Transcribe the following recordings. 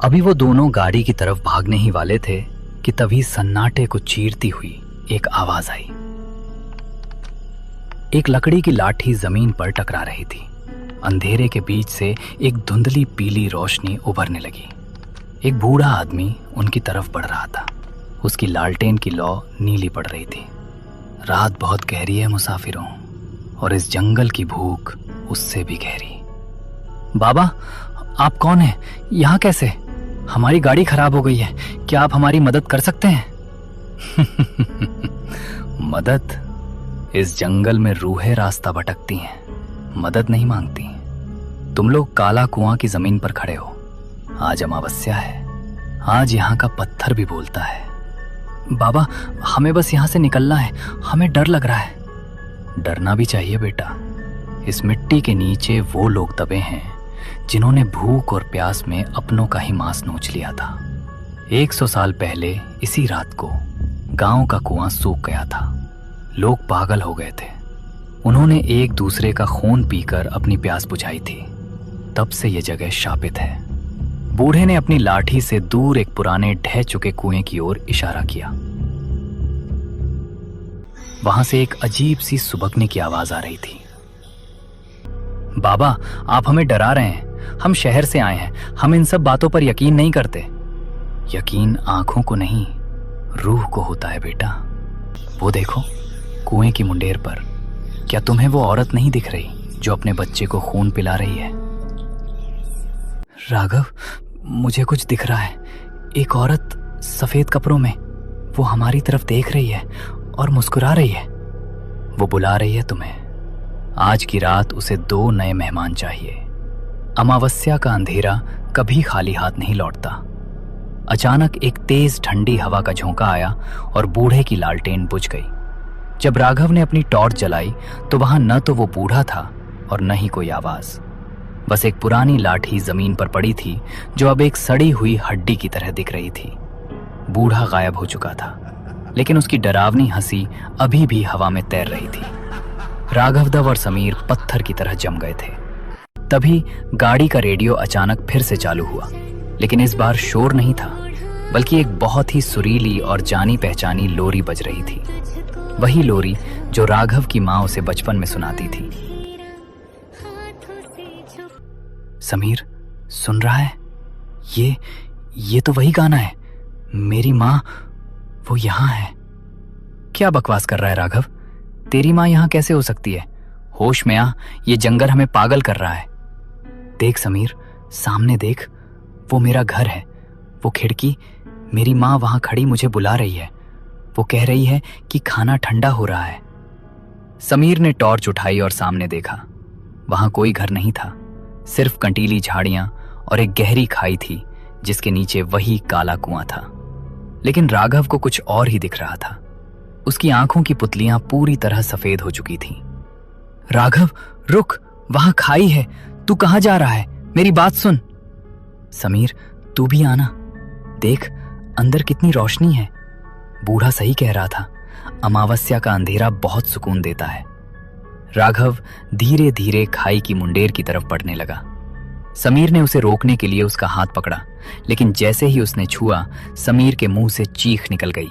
अभी वो दोनों गाड़ी की तरफ भागने ही वाले थे कि तभी सन्नाटे को चीरती हुई एक आवाज आई। एक लकड़ी की लाठी जमीन पर टकरा रही थी। अंधेरे के बीच से एक धुंधली पीली रोशनी उभरने लगी। एक बूढ़ा आदमी उनकी तरफ बढ़ रहा था। उसकी लालटेन की लौ नीली पड़ रही थी। रात बहुत गहरी है मुसाफिरों, और इस जंगल की भूख उससे भी गहरी। बाबा, आप कौन हैं? यहाँ कैसे? हमारी गाड़ी खराब हो गई है, क्या आप हमारी मदद कर सकते हैं? मदद? इस जंगल में रूहें रास्ता भटकती हैं, मदद नहीं मांगती। तुम लोग काला कुआं की जमीन पर खड़े हो। आज अमावस्या है, आज यहाँ का पत्थर भी बोलता है। बाबा, हमें बस यहाँ से निकलना है, हमें डर लग रहा है। डरना भी चाहिए बेटा। इस मिट्टी के नीचे वो लोग दबे हैं जिन्होंने भूख और प्यास में अपनों का ही मांस नोच लिया था। 100 साल पहले इसी रात को गांव का कुआं सूख गया था। लोग पागल हो गए थे। उन्होंने एक दूसरे का खून पीकर अपनी प्यास बुझाई थी। तब से ये जगह शापित है। बूढ़े ने अपनी लाठी से दूर एक पुराने ढह चुके कुएं की ओर इशारा किया। वहां से एक अजीब सी सुबकने की आवाज आ रही थी। बाबा, आप हमें डरा रहे हैं। हम शहर से आए हैं, हम इन सब बातों पर यकीन नहीं करते। यकीन आंखों को नहीं, रूह को होता है बेटा। वो देखो, कुएं की मुंडेर पर, क्या तुम्हें वो औरत नहीं दिख रही जो अपने बच्चे को खून पिला रही है? राघव, मुझे कुछ दिख रहा है। एक औरत सफेद कपड़ों में, वो हमारी तरफ देख रही है और मुस्कुरा रही है। वो बुला रही है तुम्हें। आज की रात उसे 2 नए मेहमान चाहिए। अमावस्या का अंधेरा कभी खाली हाथ नहीं लौटता। अचानक एक तेज ठंडी हवा का झोंका आया और बूढ़े की लालटेन बुझ गई। जब राघव ने अपनी टॉर्च जलाई तो वहां न तो वो बूढ़ा था और न ही कोई आवाज। बस एक पुरानी लाठी जमीन पर पड़ी थी जो अब एक सड़ी हुई हड्डी की तरह दिख रही थी। बूढ़ा गायब हो चुका था, लेकिन उसकी डरावनी हंसी अभी भी हवा में तैर रही थी। राघवदेव और समीर पत्थर की तरह जम गए थे। तभी गाड़ी का रेडियो अचानक फिर से चालू हुआ, लेकिन इस बार शोर नहीं था, बल्कि एक बहुत ही सुरीली और जानी पहचानी लोरी बज रही थी। वही लोरी जो राघव की माँ उसे बचपन में सुनाती थी। समीर, सुन रहा है? ये तो वही गाना है। मेरी माँ, वो यहाँ है। क्या बकवास कर रहा है राघव? तेरी माँ यहाँ कैसे हो सकती है? होश में आ, ये जंगल हमें पागल कर रहा है। देख समीर, सामने देख, वो मेरा घर है, वो खिड़की। मेरी माँ वहां खड़ी मुझे बुला रही है। वो कह रही है कि खाना ठंडा हो रहा है। समीर ने टॉर्च उठाई और सामने देखा। वहां कोई घर नहीं था, सिर्फ कंटीली झाड़ियां और एक गहरी खाई थी जिसके नीचे वही काला कुआं था। लेकिन राघव को कुछ और ही दिख रहा था। उसकी आंखों की पुतलियां पूरी तरह सफेद हो चुकी थीं। राघव, रुक, वहां खाई है। तू कहां जा रहा है? मेरी बात सुन। समीर, तू भी आना। देख, अंदर कितनी रोशनी है। बूढ़ा सही कह रहा था, अमावस्या का अंधेरा बहुत सुकून देता है। राघव धीरे धीरे खाई की मुंडेर की तरफ बढ़ने लगा। समीर ने उसे रोकने के लिए उसका हाथ पकड़ा, लेकिन जैसे ही उसने छुआ, समीर के मुंह से चीख निकल गई।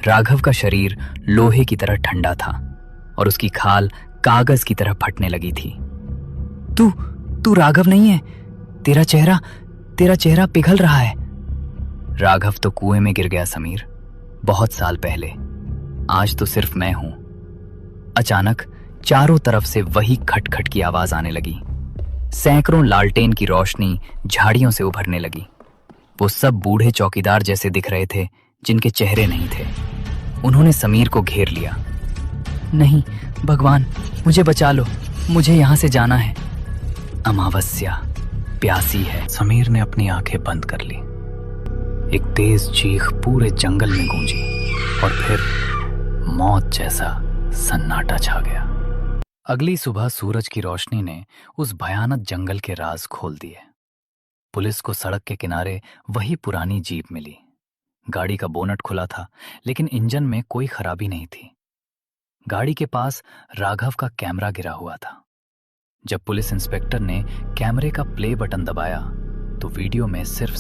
राघव का शरीर लोहे की तरह ठंडा था और उसकी खाल कागज की तरह फटने लगी थी। तू राघव नहीं है। तेरा चेहरा पिघल रहा है। राघव तो कुएं में गिर गया समीर, बहुत साल पहले। आज तो सिर्फ मैं हूं। अचानक चारों तरफ से वही खटखट की आवाज आने लगी। सैकड़ों लालटेन की रोशनी झाड़ियों से उभरने लगी। वो सब बूढ़े चौकीदार जैसे दिख रहे थे जिनके चेहरे नहीं थे। उन्होंने समीर को घेर लिया। नहीं भगवान, मुझे बचा लो, मुझे यहां से जाना है। अमावस्या प्यासी है। समीर ने अपनी आंखें बंद कर ली। एक तेज चीख पूरे जंगल में गूंजी और फिर मौत जैसा सन्नाटा छा गया। अगली सुबह सूरज की रोशनी ने उस भयानक जंगल के राज खोल दिए। पुलिस को सड़क के किनारे वही पुरानी जीप मिली। गाड़ी का बोनट खुला था, लेकिन इंजन में कोई खराबी नहीं थी। गाड़ी के पास राघव का कैमरा गिरा हुआ था। जब पुलिस इंस्पेक्टर ने कैमरे का प्ले बटन दबाया तो वीडियो में सिर्फ